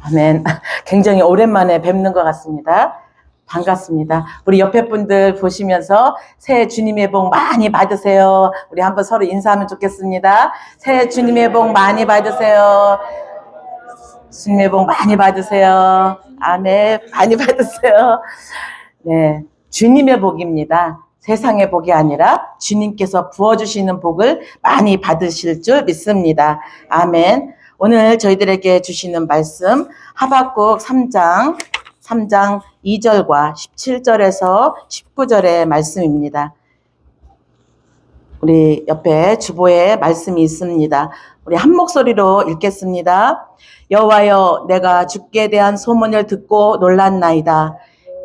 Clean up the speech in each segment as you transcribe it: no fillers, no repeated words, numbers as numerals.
아멘. 굉장히 오랜만에 뵙는 것 같습니다. 반갑습니다. 우리 옆에 분들 보시면서 새해 주님의 복 많이 받으세요. 우리 한번 서로 인사하면 좋겠습니다. 새해 주님의 복 많이 받으세요. 주님의 복 많이 받으세요. 아멘. 많이 받으세요. 네, 주님의 복입니다. 세상의 복이 아니라 주님께서 부어주시는 복을 많이 받으실 줄 믿습니다. 아멘. 오늘 저희들에게 주시는 말씀 하박국 3장 2절과 17절에서 19절의 말씀입니다. 우리 옆에 주보에 말씀이 있습니다. 우리 한 목소리로 읽겠습니다. 여호와여, 내가 주께 대한 소문을 듣고 놀랐나이다.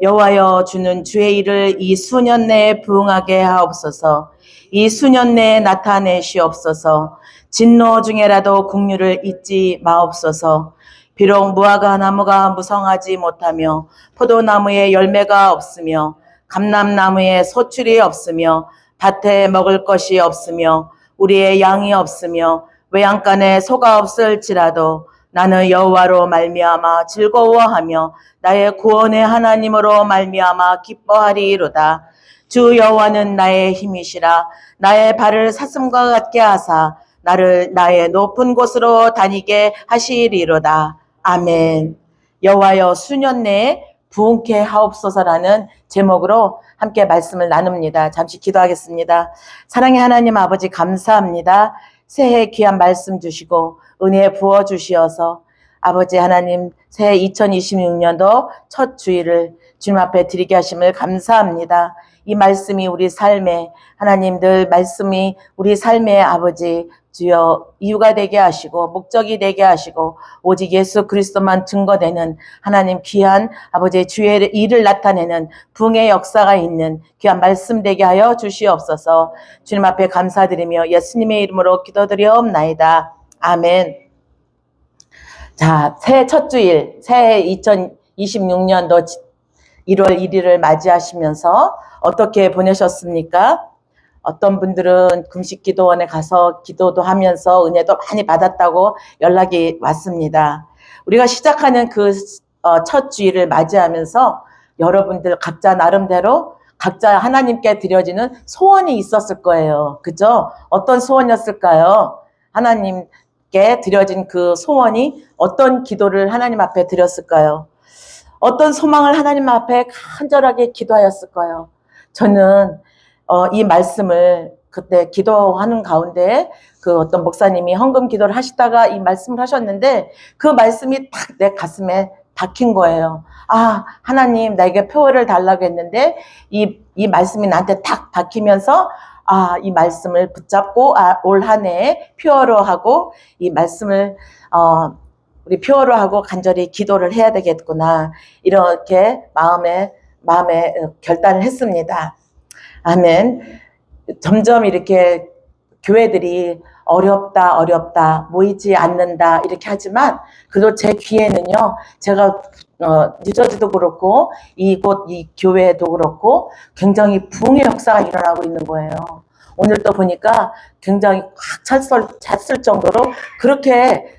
여호와여, 주는 주의 일을 이 수년 내에 부응하게 하옵소서. 이 수년 내에 나타내시옵소서. 진노 중에라도 긍휼을 잊지 마옵소서. 비록 무화과 나무가 무성하지 못하며 포도나무에 열매가 없으며 감람나무에 소출이 없으며 밭에 먹을 것이 없으며 우리의 양이 없으며 외양간에 소가 없을지라도 나는 여호와로 말미암아 즐거워하며 나의 구원의 하나님으로 말미암아 기뻐하리이로다. 주 여호와는 나의 힘이시라. 나의 발을 사슴과 같게 하사 나를 나의 높은 곳으로 다니게 하시리로다. 아멘. 여호와여, 수년 내에 부흥케 하옵소서라는 제목으로 함께 말씀을 나눕니다. 잠시 기도하겠습니다. 사랑의 하나님 아버지, 감사합니다. 새해 귀한 말씀 주시고 은혜 부어주시어서 아버지 하나님, 새해 2026년도 첫 주일을 주님 앞에 드리게 하심을 감사합니다. 이 말씀이 우리 삶에, 하나님 늘 말씀이 우리 삶의 아버지 주여 이유가 되게 하시고 목적이 되게 하시고 오직 예수 그리스도만 증거되는 하나님 귀한 아버지의 주의 일을 나타내는 부흥의 역사가 있는 귀한 말씀 되게 하여 주시옵소서. 주님 앞에 감사드리며 예수님의 이름으로 기도드리옵나이다. 아멘. 자, 새해 첫 주일, 새해 2026년도 1월 1일을 맞이하시면서 어떻게 보내셨습니까? 어떤 분들은 금식기도원에 가서 기도도 하면서 은혜도 많이 받았다고 연락이 왔습니다. 우리가 시작하는 그 첫 주일을 맞이하면서 여러분들 각자 나름대로 각자 하나님께 드려지는 소원이 있었을 거예요. 그죠? 어떤 소원이었을까요? 하나님께 드려진 그 소원이 어떤 기도를 하나님 앞에 드렸을까요? 어떤 소망을 하나님 앞에 간절하게 기도하였을까요? 저는 이 말씀을 그때 기도하는 가운데 그 어떤 목사님이 헌금 기도를 하시다가 이 말씀을 하셨는데 그 말씀이 딱 내 가슴에 박힌 거예요. 아, 하나님 나에게 표를 달라고 했는데 이 말씀이 나한테 딱 박히면서 아, 이 말씀을 붙잡고 올 한 해에 표어로 하고 이 말씀을 우리 표어로 하고 간절히 기도를 해야 되겠구나, 이렇게 마음에 결단을 했습니다. 아멘. 점점 이렇게 교회들이 어렵다, 모이지 않는다 이렇게 하지만 그래도 제 귀에는요, 제가 뉴저지도 그렇고 이 교회도 그렇고 굉장히 부흥의 역사가 일어나고 있는 거예요. 오늘 또 보니까 굉장히 꽉 찼을 정도로 그렇게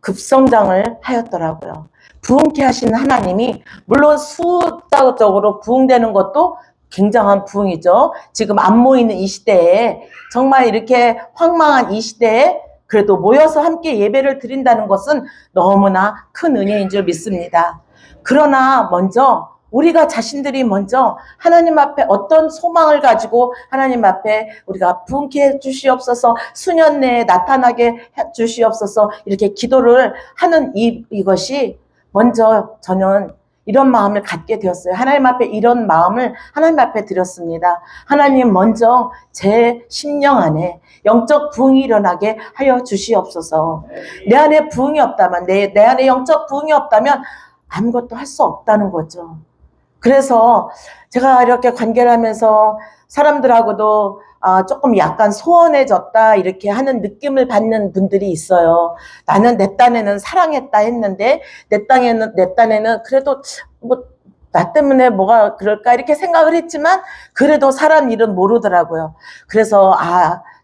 급성장을 하였더라고요. 부흥케 하시는 하나님이 물론 숫자적으로 부흥되는 것도 굉장한 부흥이죠. 지금 안 모이는 이 시대에, 정말 이렇게 황망한 이 시대에 그래도 모여서 함께 예배를 드린다는 것은 너무나 큰 은혜인 줄 믿습니다. 그러나 먼저 우리가 자신들이 먼저 하나님 앞에 어떤 소망을 가지고 하나님 앞에 우리가 부흥케 해주시옵소서, 수년 내에 나타나게 해주시옵소서 이렇게 기도를 하는 이것이 먼저 저는 이런 마음을 갖게 되었어요. 하나님 앞에 이런 마음을 하나님 앞에 드렸습니다. 하나님, 먼저 제 심령 안에 영적 부흥이 일어나게 하여 주시옵소서. 내 안에 부흥이 없다면, 내 안에 영적 부흥이 없다면 아무것도 할 수 없다는 거죠. 그래서 제가 이렇게 관계를 하면서 사람들하고도 조금 약간 소원해졌다 이렇게 하는 느낌을 받는 분들이 있어요. 나는 내 딴에는 사랑했다 했는데 내 딴에는 그래도 뭐 나 때문에 뭐가 그럴까 이렇게 생각을 했지만 그래도 사람 일은 모르더라고요. 그래서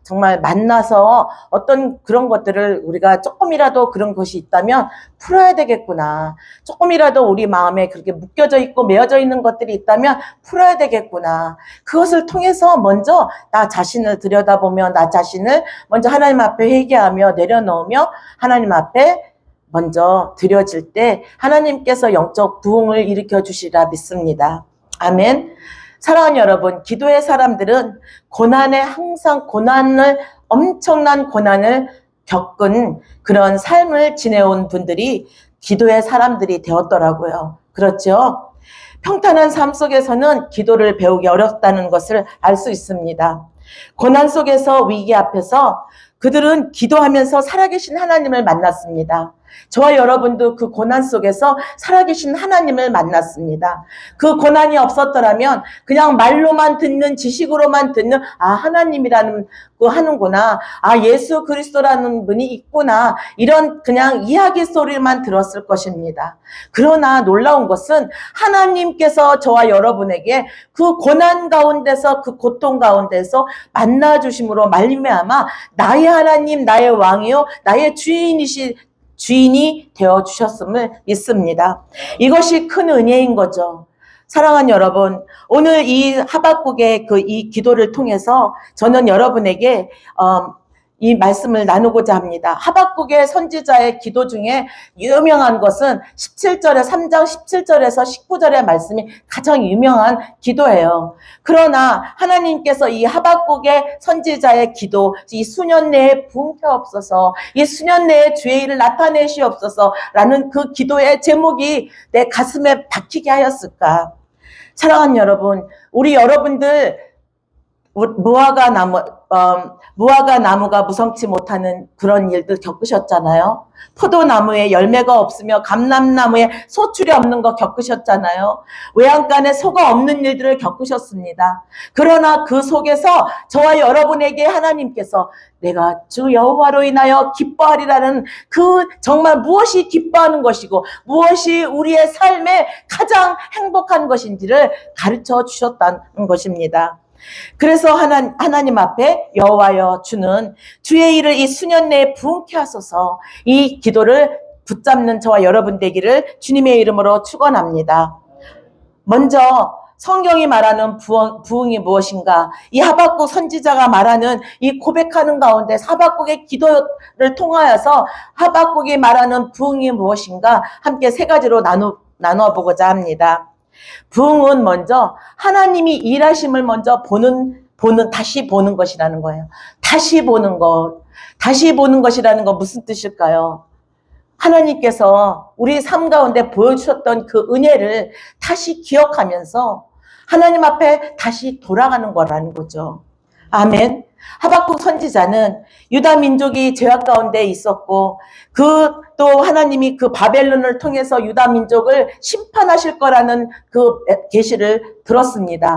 정말 만나서 어떤 그런 것들을 우리가 조금이라도 그런 것이 있다면 풀어야 되겠구나. 조금이라도 우리 마음에 그렇게 묶여져 있고 메어져 있는 것들이 있다면 풀어야 되겠구나. 그것을 통해서 먼저 나 자신을 들여다보며 나 자신을 먼저 하나님 앞에 회개하며 내려놓으며 하나님 앞에 먼저 드려질 때 하나님께서 영적 부흥을 일으켜 주시라 믿습니다. 아멘. 사랑하는 여러분, 기도의 사람들은 항상 엄청난 고난을 겪은 그런 삶을 지내온 분들이 기도의 사람들이 되었더라고요. 그렇죠? 평탄한 삶 속에서는 기도를 배우기 어렵다는 것을 알 수 있습니다. 고난 속에서 위기 앞에서 그들은 기도하면서 살아계신 하나님을 만났습니다. 저와 여러분도 그 고난 속에서 살아계신 하나님을 만났습니다. 그 고난이 없었더라면 그냥 말로만 듣는 지식으로만 듣는 하나님이라는 거 하는구나. 예수 그리스도라는 분이 있구나. 이런 그냥 이야기 소리만 들었을 것입니다. 그러나 놀라운 것은 하나님께서 저와 여러분에게 그 고난 가운데서 그 고통 가운데서 만나주심으로 말미암아 나의 하나님 나의 왕이요 나의 주인이 되어주셨음을 믿습니다. 이것이 큰 은혜인 거죠. 사랑하는 여러분, 오늘 이 하박국의 이 기도를 통해서 저는 여러분에게 이 말씀을 나누고자 합니다. 하박국의 선지자의 기도 중에 유명한 것은 3장 17절에서 19절의 말씀이 가장 유명한 기도예요. 그러나 하나님께서 이 하박국의 선지자의 기도, 이 수년 내에 부흥하옵소서, 이 수년 내에 주의 일을 나타내시옵소서라는 그 기도의 제목이 내 가슴에 박히게 하였을까? 사랑하는 여러분, 우리 여러분들 무화과 나무가 무성치 못하는 그런 일들 겪으셨잖아요. 포도나무에 열매가 없으며 감람나무에 소출이 없는 거 겪으셨잖아요. 외양간에 소가 없는 일들을 겪으셨습니다. 그러나 그 속에서 저와 여러분에게 하나님께서 내가 주 여호와로 인하여 기뻐하리라는 그 정말 무엇이 기뻐하는 것이고 무엇이 우리의 삶에 가장 행복한 것인지를 가르쳐 주셨다는 것입니다. 그래서 하나님 앞에 여호와여 주는 주의 일을 이 수년 내에 부흥케 하소서 이 기도를 붙잡는 저와 여러분 되기를 주님의 이름으로 축원합니다. 먼저 성경이 말하는 부흥이 무엇인가? 이 하박국 선지자가 말하는 이 고백하는 가운데 하박국의 기도를 통하여서 하박국이 말하는 부흥이 무엇인가? 함께 세 가지로 나누어 보고자 합니다. 부흥은 먼저 하나님이 일하심을 먼저 다시 보는 것이라는 거예요. 다시 보는 것이라는 건 무슨 뜻일까요? 하나님께서 우리 삶 가운데 보여주셨던 그 은혜를 다시 기억하면서 하나님 앞에 다시 돌아가는 거라는 거죠. 아멘. 하박국 선지자는 유다 민족이 죄악 가운데 있었고 또 하나님이 그 바벨론을 통해서 유다 민족을 심판하실 거라는 그 계시를 들었습니다.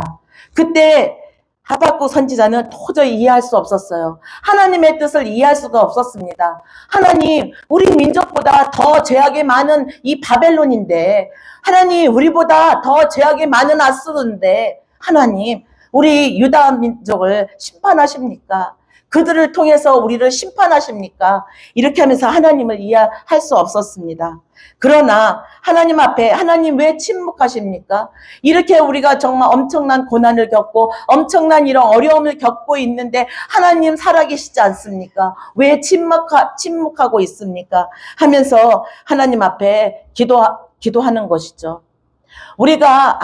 그때 하박국 선지자는 도저히 이해할 수 없었어요. 하나님의 뜻을 이해할 수가 없었습니다. 하나님, 우리 민족보다 더 죄악이 많은 이 바벨론인데, 하나님, 우리보다 더 죄악이 많은 아수르인데, 하나님, 우리 유다 민족을 심판하십니까? 그들을 통해서 우리를 심판하십니까? 이렇게 하면서 하나님을 이해할 수 없었습니다. 그러나 하나님 앞에 하나님 왜 침묵하십니까? 이렇게 우리가 정말 엄청난 고난을 겪고 엄청난 이런 어려움을 겪고 있는데 하나님 살아계시지 않습니까? 왜 침묵하고 있습니까? 하면서 하나님 앞에 기도하는 것이죠. 우리가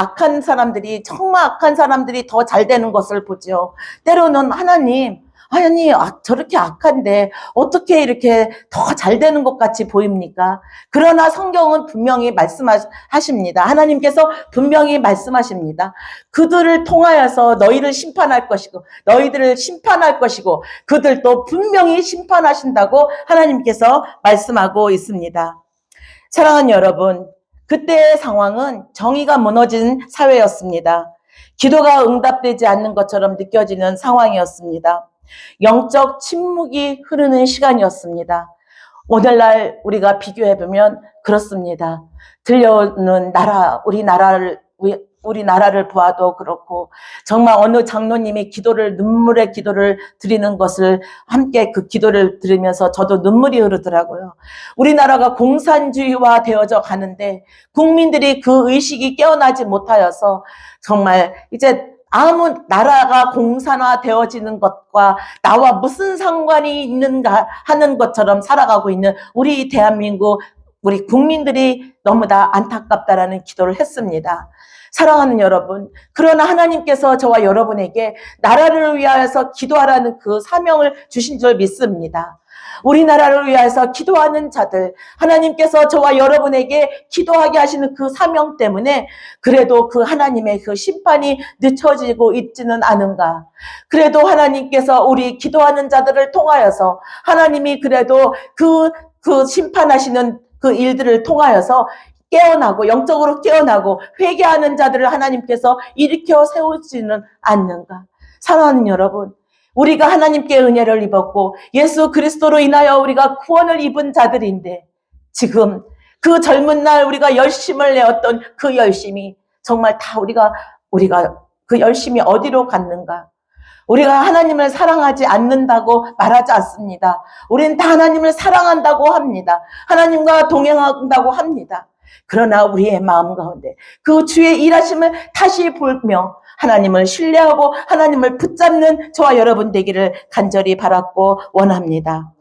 정말 악한 사람들이 더 잘 되는 것을 보죠. 때로는 하나님, 저렇게 악한데 어떻게 이렇게 더 잘 되는 것 같이 보입니까? 그러나 성경은 분명히 말씀하십니다. 하나님께서 분명히 말씀하십니다. 그들을 통하여서 너희들을 심판할 것이고 그들도 분명히 심판하신다고 하나님께서 말씀하고 있습니다. 사랑하는 여러분, 그때의 상황은 정의가 무너진 사회였습니다. 기도가 응답되지 않는 것처럼 느껴지는 상황이었습니다. 영적 침묵이 흐르는 시간이었습니다. 오늘날 우리가 비교해보면 그렇습니다. 들려오는 우리 나라를 우리나라를 보아도 그렇고 정말 어느 장로님이 눈물의 기도를 드리는 것을 함께 그 기도를 들으면서 저도 눈물이 흐르더라고요. 우리나라가 공산주의화 되어져 가는데 국민들이 그 의식이 깨어나지 못하여서 정말 이제 아무 나라가 공산화 되어지는 것과 나와 무슨 상관이 있는가 하는 것처럼 살아가고 있는 우리 대한민국 우리 국민들이 너무나 안타깝다라는 기도를 했습니다. 사랑하는 여러분, 그러나 하나님께서 저와 여러분에게 나라를 위하여서 기도하라는 그 사명을 주신 줄 믿습니다. 우리나라를 위하여서 기도하는 자들, 하나님께서 저와 여러분에게 기도하게 하시는 그 사명 때문에 그래도 그 하나님의 그 심판이 늦춰지고 있지는 않은가. 그래도 하나님께서 우리 기도하는 자들을 통하여서 하나님이 그래도 그 심판하시는 그 일들을 통하여서 깨어나고 영적으로 깨어나고 회개하는 자들을 하나님께서 일으켜 세우지는 않는가. 사랑하는 여러분, 우리가 하나님께 은혜를 입었고 예수 그리스도로 인하여 우리가 구원을 입은 자들인데 지금 그 젊은 날 우리가 열심을 내었던 그 열심이 정말 다 우리가 그 열심이 어디로 갔는가. 우리가 하나님을 사랑하지 않는다고 말하지 않습니다. 우리는 다 하나님을 사랑한다고 합니다. 하나님과 동행한다고 합니다. 그러나 우리의 마음 가운데 그 주의 일하심을 다시 보며 하나님을 신뢰하고 하나님을 붙잡는 저와 여러분 되기를 간절히 바랐고 원합니다.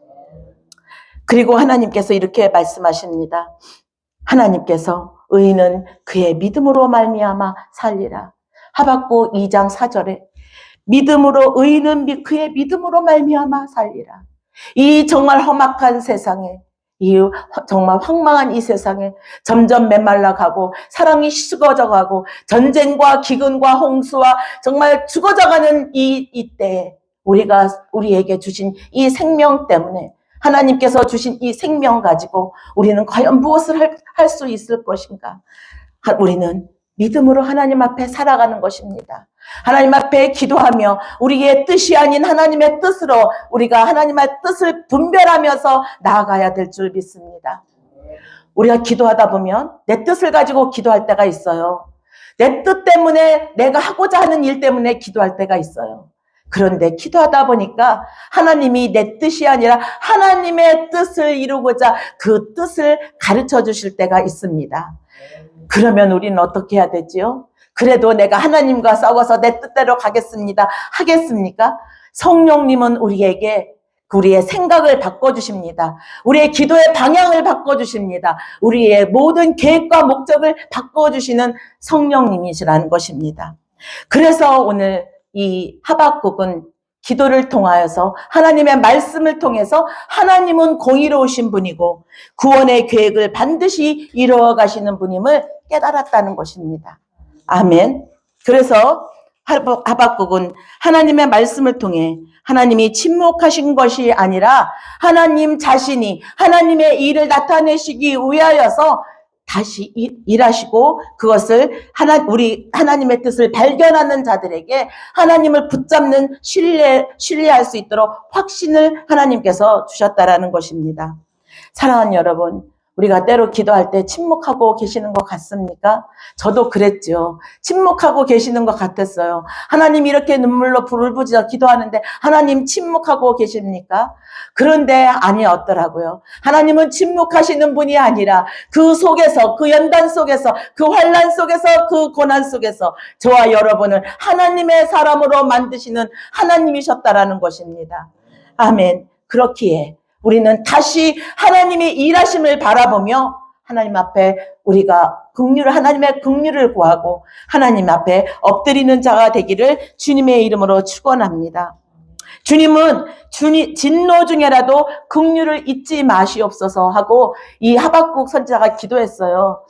그리고 하나님께서 이렇게 말씀하십니다. 하나님께서 의인은 그의 믿음으로 말미암아 살리라. 하박국 2장 4절에 믿음으로 의인은 그의 믿음으로 말미암아 살리라. 이 정말 험악한 세상에 이 정말 황망한 이 세상에 점점 메말라가고 사랑이 식어져가고 전쟁과 기근과 홍수와 정말 죽어져가는 이때에 우리에게 주신 이 생명 때문에 하나님께서 주신 이 생명 가지고 우리는 과연 무엇을 할 수 있을 것인가? 우리는 믿음으로 하나님 앞에 살아가는 것입니다. 하나님 앞에 기도하며 우리의 뜻이 아닌 하나님의 뜻으로 우리가 하나님의 뜻을 분별하면서 나아가야 될 줄 믿습니다. 우리가 기도하다 보면 내 뜻을 가지고 기도할 때가 있어요. 내 뜻 때문에 내가 하고자 하는 일 때문에 기도할 때가 있어요. 그런데 기도하다 보니까 하나님이 내 뜻이 아니라 하나님의 뜻을 이루고자 그 뜻을 가르쳐 주실 때가 있습니다. 그러면 우리는 어떻게 해야 되지요? 그래도 내가 하나님과 싸워서 내 뜻대로 가겠습니다. 하겠습니까? 성령님은 우리에게 우리의 생각을 바꿔주십니다. 우리의 기도의 방향을 바꿔주십니다. 우리의 모든 계획과 목적을 바꿔주시는 성령님이시라는 것입니다. 그래서 오늘 이 하박국은 기도를 통하여서 하나님의 말씀을 통해서 하나님은 공의로우신 분이고 구원의 계획을 반드시 이루어 가시는 분임을 깨달았다는 것입니다. 아멘. 그래서 하박국은 하나님의 말씀을 통해 하나님이 침묵하신 것이 아니라 하나님 자신이 하나님의 일을 나타내시기 위하여서 다시 일하시고 그것을 하나님의 뜻을 발견하는 자들에게 하나님을 붙잡는 신뢰할 수 있도록 확신을 하나님께서 주셨다라는 것입니다. 사랑하는 여러분, 우리가 때로 기도할 때 침묵하고 계시는 것 같습니까? 저도 그랬죠. 침묵하고 계시는 것 같았어요. 하나님 이렇게 눈물로 부르짖어 기도하는데 하나님 침묵하고 계십니까? 그런데 아니었더라고요. 하나님은 침묵하시는 분이 아니라 그 속에서, 그 연단 속에서, 그 환난 속에서, 그 고난 속에서 저와 여러분을 하나님의 사람으로 만드시는 하나님이셨다라는 것입니다. 아멘. 그렇기에 우리는 다시 하나님의 일하심을 바라보며 하나님 앞에 우리가 하나님의 긍휼을 구하고 하나님 앞에 엎드리는 자가 되기를 주님의 이름으로 축원합니다. 주님은 진노 중에라도 긍휼을 잊지 마시옵소서 하고 이 하박국 선지자가 기도했어요.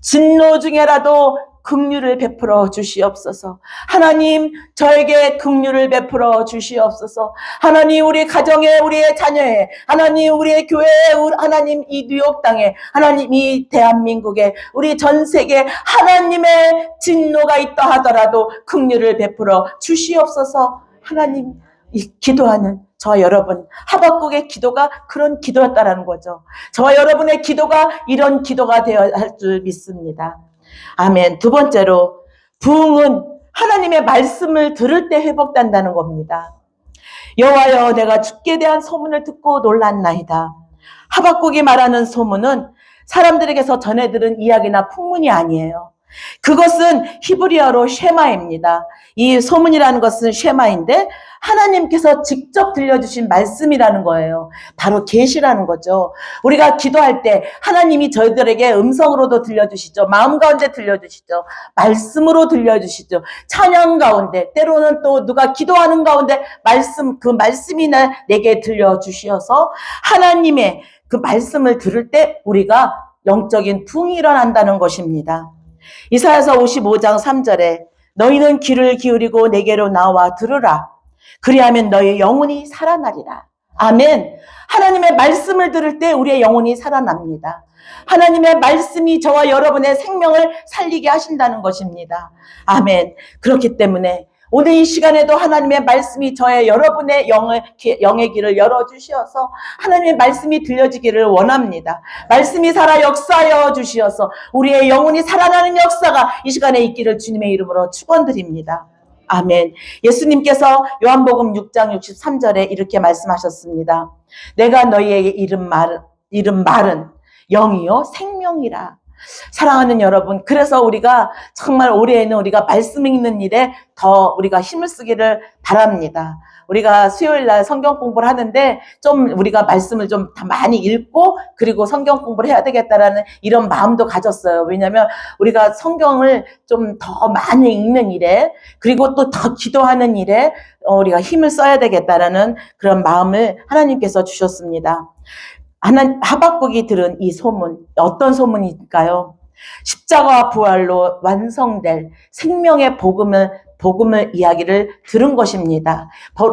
진노 중에라도 긍휼을 베풀어 주시옵소서. 하나님 저에게 긍휼을 베풀어 주시옵소서. 하나님 우리 가정에 우리의 자녀에 하나님 우리의 교회에 하나님 이 뉴욕 땅에 하나님 이 대한민국에 우리 전 세계에 하나님의 진노가 있다 하더라도 긍휼을 베풀어 주시옵소서. 하나님 이 기도하는 저와 여러분 하박국의 기도가 그런 기도였다라는 거죠. 저와 여러분의 기도가 이런 기도가 되어야 할 줄 믿습니다. 아멘. 두 부흥은 하나님의 말씀을 들을 때 회복된다는 겁니다. 여호와여 내가 주께 대한 소문을 듣고 놀랐나이다. 하박국이 말하는 소문은 사람들에게서 전해 들은 이야기나 풍문이 아니에요. 그것은 히브리어로 쉐마입니다. 이 소문이라는 것은 쉐마인데 하나님께서 직접 들려주신 말씀이라는 거예요. 바로 계시라는 거죠. 우리가 기도할 때 하나님이 저희들에게 음성으로도 들려주시죠. 마음 가운데 들려주시죠. 말씀으로 들려주시죠. 찬양 가운데, 때로는 또 누가 기도하는 가운데 그 말씀이 내게 들려주시어서 하나님의 그 말씀을 들을 때 우리가 영적인 부흥이 일어난다는 것입니다. 이사야서 55장 3절에 너희는 귀를 기울이고 내게로 나와 들으라. 그리하면 너희 영혼이 살아나리라. 아멘. 하나님의 말씀을 들을 때 우리의 영혼이 살아납니다. 하나님의 말씀이 저와 여러분의 생명을 살리게 하신다는 것입니다. 아멘. 그렇기 때문에 오늘 이 시간에도 하나님의 말씀이 저의 여러분의 영의 길을 열어주시어서 하나님의 말씀이 들려지기를 원합니다. 말씀이 살아 역사하여 주시어서 우리의 영혼이 살아나는 역사가 이 시간에 있기를 주님의 이름으로 축원드립니다. 아멘. 예수님께서 요한복음 6장 63절에 이렇게 말씀하셨습니다. 내가 너희에게 이른 말은 영이요 생명이라. 사랑하는 여러분, 그래서 우리가 정말 올해에는 우리가 말씀 읽는 일에 더 우리가 힘을 쓰기를 바랍니다. 우리가 수요일 날 성경 공부를 하는데 좀 우리가 말씀을 좀 더 많이 읽고 그리고 성경 공부를 해야 되겠다라는 이런 마음도 가졌어요. 왜냐하면 우리가 성경을 좀 더 많이 읽는 일에 그리고 또 더 기도하는 일에 우리가 힘을 써야 되겠다라는 그런 마음을 하나님께서 주셨습니다. 하박국이 들은 이 소문, 어떤 소문일까요? 십자가와 부활로 완성될 생명의 복음을 이야기를 들은 것입니다.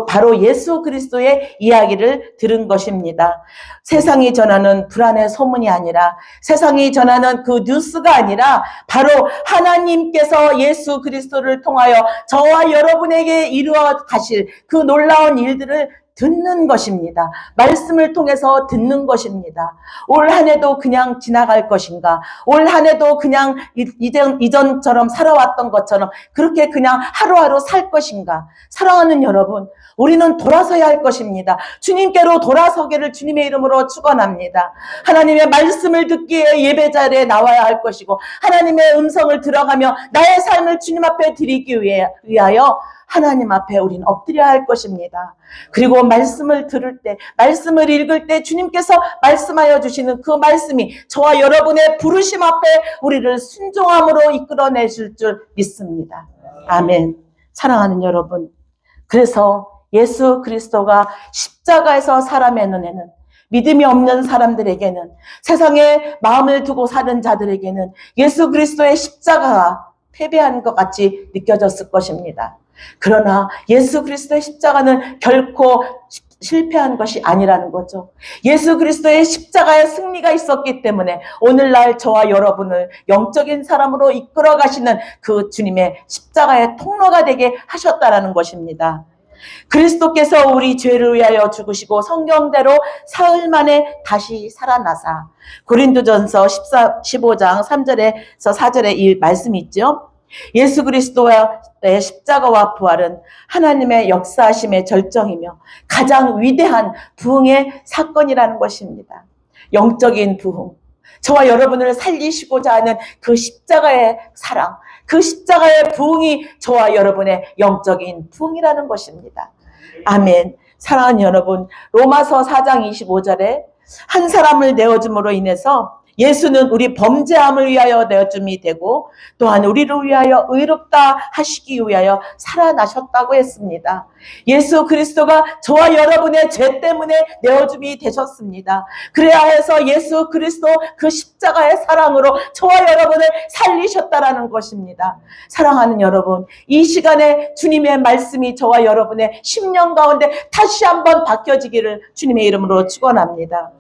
바로 예수 그리스도의 이야기를 들은 것입니다. 세상이 전하는 불안의 소문이 아니라 세상이 전하는 그 뉴스가 아니라 바로 하나님께서 예수 그리스도를 통하여 저와 여러분에게 이루어 가실 그 놀라운 일들을 듣는 것입니다. 말씀을 통해서 듣는 것입니다. 올 한 해도 그냥 지나갈 것인가? 올 한 해도 그냥 이전처럼 살아왔던 것처럼 그렇게 그냥 하루하루 살 것인가? 사랑하는 여러분, 우리는 돌아서야 할 것입니다. 주님께로 돌아서기를 주님의 이름으로 축원합니다. 하나님의 말씀을 듣기에 예배 자리에 나와야 할 것이고 하나님의 음성을 들어가며 나의 삶을 주님 앞에 드리기 위하여 하나님 앞에 우리는 엎드려야 할 것입니다. 그리고 말씀을 들을 때, 말씀을 읽을 때 주님께서 말씀하여 주시는 그 말씀이 저와 여러분의 부르심 앞에 우리를 순종함으로 이끌어내실 줄 믿습니다. 아멘. 사랑하는 여러분, 그래서 예수 그리스도가 십자가에서 사람의 눈에는 믿음이 없는 사람들에게는 세상에 마음을 두고 사는 자들에게는 예수 그리스도의 십자가가 패배하는 것 같이 느껴졌을 것입니다. 그러나 예수 그리스도의 십자가는 결코 실패한 것이 아니라는 거죠. 예수 그리스도의 십자가의 승리가 있었기 때문에 오늘날 저와 여러분을 영적인 사람으로 이끌어 가시는 그 주님의 십자가의 통로가 되게 하셨다라는 것입니다. 그리스도께서 우리 죄를 위하여 죽으시고 성경대로 사흘 만에 다시 살아나사 고린도전서 15장 3절에서 4절에 이 말씀이 있죠. 예수 그리스도의 십자가와 부활은 하나님의 역사하심의 절정이며 가장 위대한 부흥의 사건이라는 것입니다. 영적인 부흥, 저와 여러분을 살리시고자 하는 그 십자가의 사랑, 그 십자가의 부흥이 저와 여러분의 영적인 부흥이라는 것입니다. 아멘. 사랑하는 여러분, 로마서 4장 25절에 한 사람을 내어줌으로 인해서 예수는 우리 범죄함을 위하여 내어줌이 되고 또한 우리를 위하여 의롭다 하시기 위하여 살아나셨다고 했습니다. 예수 그리스도가 저와 여러분의 죄 때문에 내어줌이 되셨습니다. 그래야 해서 예수 그리스도 그 십자가의 사랑으로 저와 여러분을 살리셨다라는 것입니다. 사랑하는 여러분, 이 시간에 주님의 말씀이 저와 여러분의 심령 가운데 다시 한번 바뀌어지기를 주님의 이름으로 축원합니다.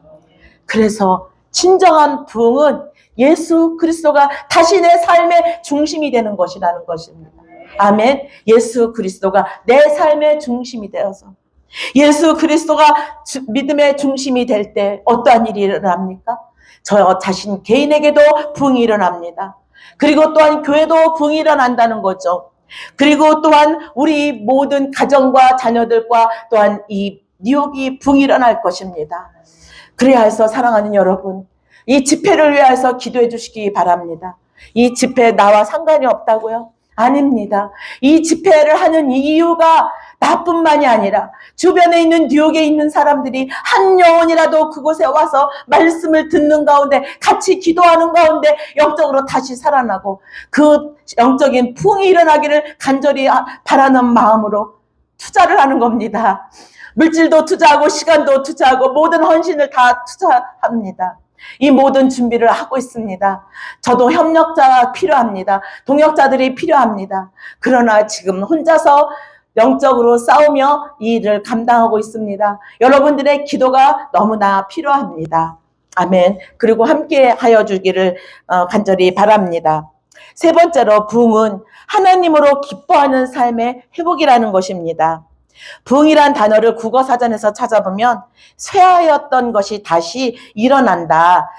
그래서 진정한 부흥은 예수 그리스도가 다시 내 삶의 중심이 되는 것이라는 것입니다. 아멘. 예수 그리스도가 내 삶의 중심이 되어서 예수 그리스도가 믿음의 중심이 될 때 어떠한 일이 일어납니까? 저 자신 개인에게도 부흥이 일어납니다. 그리고 또한 교회도 부흥이 일어난다는 거죠. 그리고 또한 우리 모든 가정과 자녀들과 또한 이 뉴욕이 부흥이 일어날 것입니다. 그래야 해서 사랑하는 여러분, 이 집회를 위해서 기도해 주시기 바랍니다. 이 집회 나와 상관이 없다고요? 아닙니다. 이 집회를 하는 이유가 나뿐만이 아니라 주변에 있는 뉴욕에 있는 사람들이 한 영혼이라도 그곳에 와서 말씀을 듣는 가운데 같이 기도하는 가운데 영적으로 다시 살아나고 그 영적인 부흥이 일어나기를 간절히 바라는 마음으로 투자를 하는 겁니다. 물질도 투자하고 시간도 투자하고 모든 헌신을 다 투자합니다. 이 모든 준비를 하고 있습니다. 저도 협력자가 필요합니다. 동역자들이 필요합니다. 그러나 지금 혼자서 영적으로 싸우며 이 일을 감당하고 있습니다. 여러분들의 기도가 너무나 필요합니다. 아멘. 그리고 함께 하여 주기를 간절히 바랍니다. 세 번째로 부흥은 하나님으로 기뻐하는 삶의 회복이라는 것입니다. 부흥이란 단어를 국어사전에서 찾아보면 쇠하였던 것이 다시 일어난다,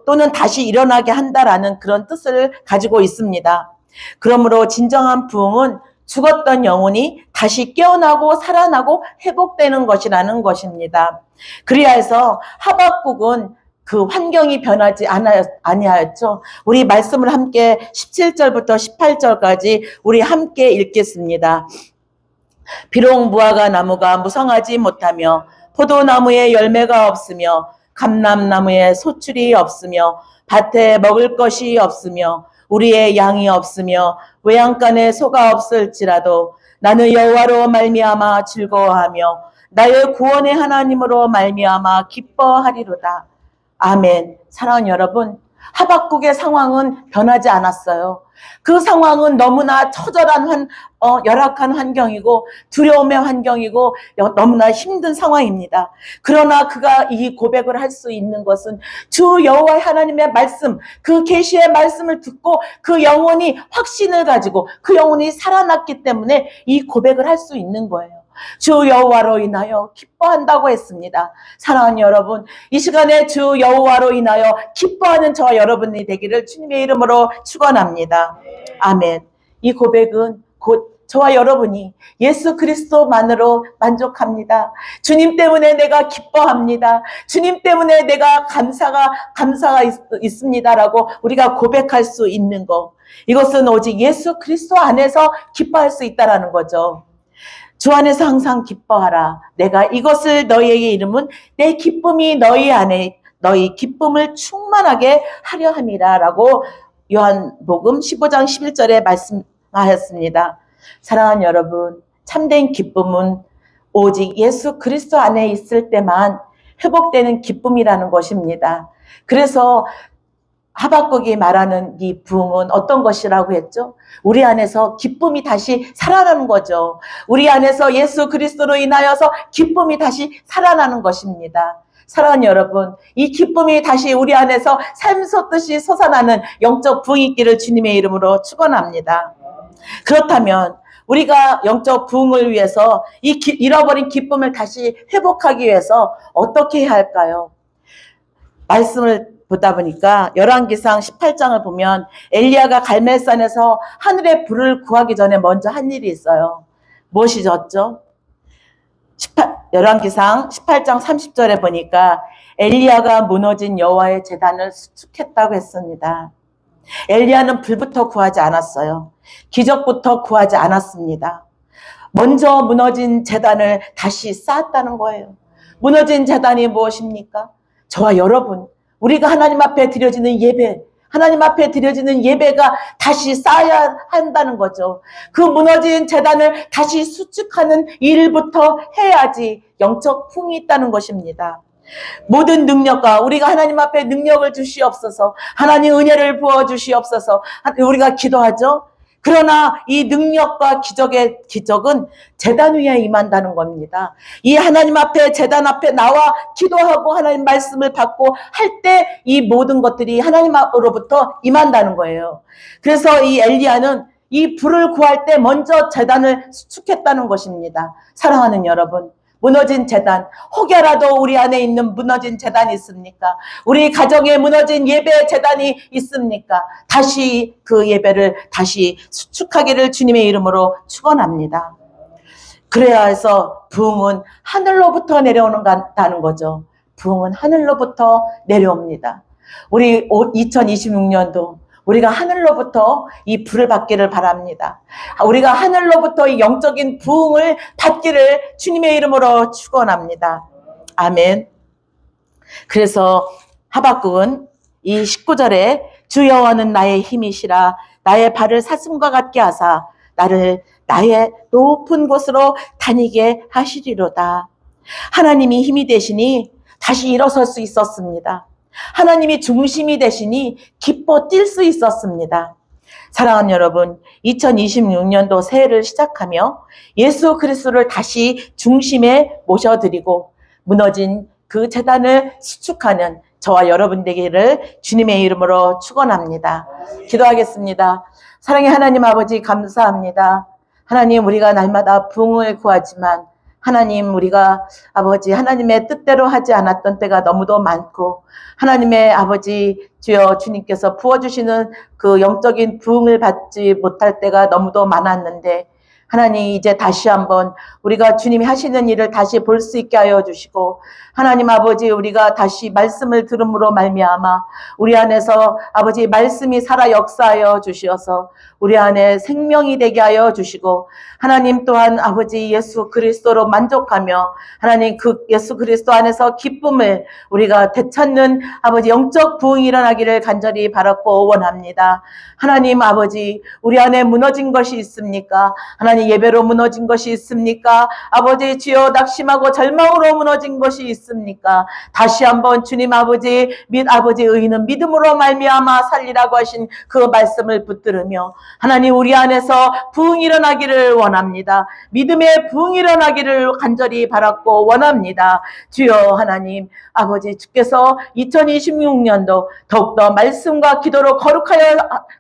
또는 다시 일어나게 한다라는 그런 뜻을 가지고 있습니다. 그러므로 진정한 부흥은 죽었던 영혼이 다시 깨어나고 살아나고 회복되는 것이라는 것입니다. 그래야 해서 하박국은 그 환경이 변하지 아니하였죠. 우리 말씀을 함께 17절부터 18절까지 우리 함께 읽겠습니다. 비록 무화과 나무가 무성하지 못하며 포도나무에 열매가 없으며 감람나무에 소출이 없으며 밭에 먹을 것이 없으며 우리의 양이 없으며 외양간에 소가 없을지라도 나는 여호와로 말미암아 즐거워하며 나의 구원의 하나님으로 말미암아 기뻐하리로다. 아멘. 사랑하는 여러분, 하박국의 상황은 변하지 않았어요. 그 상황은 너무나 처절한 열악한 환경이고 두려움의 환경이고 너무나 힘든 상황입니다. 그러나 그가 이 고백을 할 수 있는 것은 주 여호와 하나님의 말씀, 그 계시의 말씀을 듣고 그 영혼이 확신을 가지고 그 영혼이 살아났기 때문에 이 고백을 할 수 있는 거예요. 주 여호와로 인하여 기뻐한다고 했습니다. 사랑하는 여러분, 이 시간에 주 여호와로 인하여 기뻐하는 저와 여러분이 되기를 주님의 이름으로 축원합니다. 아멘. 이 고백은 곧 저와 여러분이 예수 그리스도만으로 만족합니다. 주님 때문에 내가 기뻐합니다. 주님 때문에 내가 감사가 있습니다라고 우리가 고백할 수 있는 것, 이것은 오직 예수 그리스도 안에서 기뻐할 수 있다라는 거죠. 주 안에서 항상 기뻐하라. 내가 이것을 너희에게 이름은 내 기쁨이 너희 안에 너희 기쁨을 충만하게 하려 함이라 라고 요한복음 15장 11절에 말씀하였습니다. 사랑하는 여러분, 참된 기쁨은 오직 예수 그리스도 안에 있을 때만 회복되는 기쁨이라는 것입니다. 그래서 하박국이 말하는 이 부흥은 어떤 것이라고 했죠? 우리 안에서 기쁨이 다시 살아나는 거죠. 우리 안에서 예수 그리스도로 인하여서 기쁨이 다시 살아나는 것입니다. 사랑하는 여러분, 이 기쁨이 다시 우리 안에서 샘솟듯이 솟아나는 영적 부흥이 있기를 주님의 이름으로 축원합니다. 그렇다면 우리가 영적 부흥을 위해서 이 잃어버린 기쁨을 다시 회복하기 위해서 어떻게 해야 할까요? 말씀을 보다 보니까 열왕기상 18장을 보면 엘리야가 갈멜산에서 하늘의 불을 구하기 전에 먼저 한 일이 있어요. 무엇이었죠? 열왕기상 18장 30절에 보니까 엘리야가 무너진 여호와의 제단을 수축했다고 했습니다. 엘리야는 불부터 구하지 않았어요. 기적부터 구하지 않았습니다. 먼저 무너진 제단을 다시 쌓았다는 거예요. 무너진 제단이 무엇입니까? 저와 여러분, 우리가 하나님 앞에 드려지는 예배, 하나님 앞에 드려지는 예배가 다시 쌓여야 한다는 거죠. 그 무너진 제단을 다시 수축하는 일부터 해야지 영적 풍이 있다는 것입니다. 모든 능력과 우리가 하나님 앞에 능력을 주시옵소서, 하나님 은혜를 부어주시옵소서 우리가 기도하죠. 그러나 이 능력과 기적은 제단 위에 임한다는 겁니다. 이 하나님 앞에 제단 앞에 나와 기도하고 하나님 말씀을 받고 할 때 이 모든 것들이 하나님 앞으로부터 임한다는 거예요. 그래서 이 엘리야는 이 불을 구할 때 먼저 제단을 수축했다는 것입니다. 사랑하는 여러분, 무너진 재단, 혹여라도 우리 안에 있는 무너진 재단이 있습니까? 우리 가정에 무너진 예배 재단이 있습니까? 다시 그 예배를 다시 수축하기를 주님의 이름으로 축원합니다. 그래야 해서 부흥은 하늘로부터 내려오는다는 거죠. 부흥은 하늘로부터 내려옵니다. 우리 2026년도 우리가 하늘로부터 이 불을 받기를 바랍니다. 우리가 하늘로부터 이 영적인 부흥을 받기를 주님의 이름으로 축원합니다. 아멘. 그래서 하박국은 이 19절에 주 여호와는 나의 힘이시라 나의 발을 사슴과 같게 하사 나를 나의 높은 곳으로 다니게 하시리로다. 하나님이 힘이 되시니 다시 일어설 수 있었습니다. 하나님이 중심이 되시니 기뻐 뛸 수 있었습니다. 사랑하는 여러분, 2026년도 새해를 시작하며 예수 그리스도를 다시 중심에 모셔드리고 무너진 그 재단을 수축하는 저와 여러분 되기를 주님의 이름으로 축원합니다. 기도하겠습니다. 사랑의 하나님 아버지 감사합니다. 하나님, 우리가 날마다 부흥을 구하지만 하나님, 우리가 아버지 하나님의 뜻대로 하지 않았던 때가 너무도 많고 하나님의 아버지 주여 주님께서 부어주시는 그 영적인 부흥을 받지 못할 때가 너무도 많았는데 하나님, 이제 다시 한번 우리가 주님이 하시는 일을 다시 볼 수 있게 하여 주시고 하나님 아버지, 우리가 다시 말씀을 들음으로 말미암아 우리 안에서 아버지 말씀이 살아 역사하여 주시어서 우리 안에 생명이 되게 하여 주시고 하나님 또한 아버지 예수 그리스도로 만족하며 하나님 그 예수 그리스도 안에서 기쁨을 우리가 되찾는 아버지 영적 부흥이 일어나기를 간절히 바랐고 원합니다. 하나님 아버지, 우리 안에 무너진 것이 있습니까? 하나님, 예배로 무너진 것이 있습니까? 아버지 주여, 낙심하고 절망으로 무너진 것이 있습니까? 다시 한번 주님 아버지 아버지 의인은 믿음으로 말미암아 살리라고 하신 그 말씀을 붙들으며 하나님, 우리 안에서 부흥이 일어나기를 원합니다. 믿음의 부흥이 일어나기를 간절히 바랐고 원합니다. 주여 하나님 아버지, 주께서 2026년도 더욱더 말씀과 기도로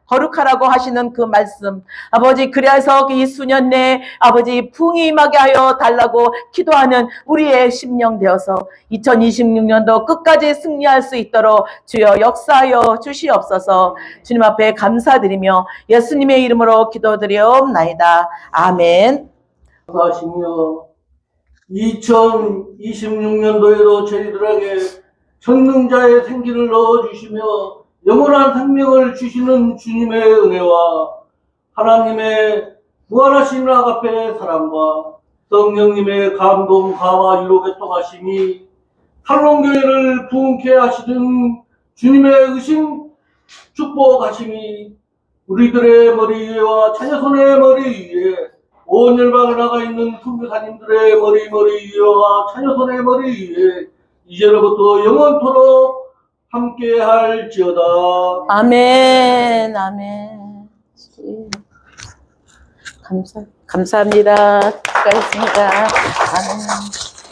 거룩하라고 하시는 그 말씀 아버지, 그래서 이 수년 내에 아버지 부흥이 임하게 하여 달라고 기도하는 우리의 심령 되어서 2026년도 끝까지 승리할 수 있도록 주여 역사하여 주시옵소서. 주님 앞에 감사드리며 예수님의 이름으로 기도드리옵나이다. 아멘. 하시며 2026년도에도 저희들에게 성능자의 생기를 넣어주시며 영원한 생명을 주시는 주님의 은혜와 하나님의 무한하신 아가페의 사랑과 성령님의 감동, 감화, 위로, 교통하심이 탈론교회를 부흥케 하시는 주님의 의심, 축복하심이 우리들의 머리 위와 자녀손의 머리 위에 온 열방에 나가 있는 선교사님들의 머리 위와 자녀손의 머리 위에 이제로부터 영원토록 함께 할지어다. 아멘. 아멘. 감사합니다. 수고하셨습니다. 아멘.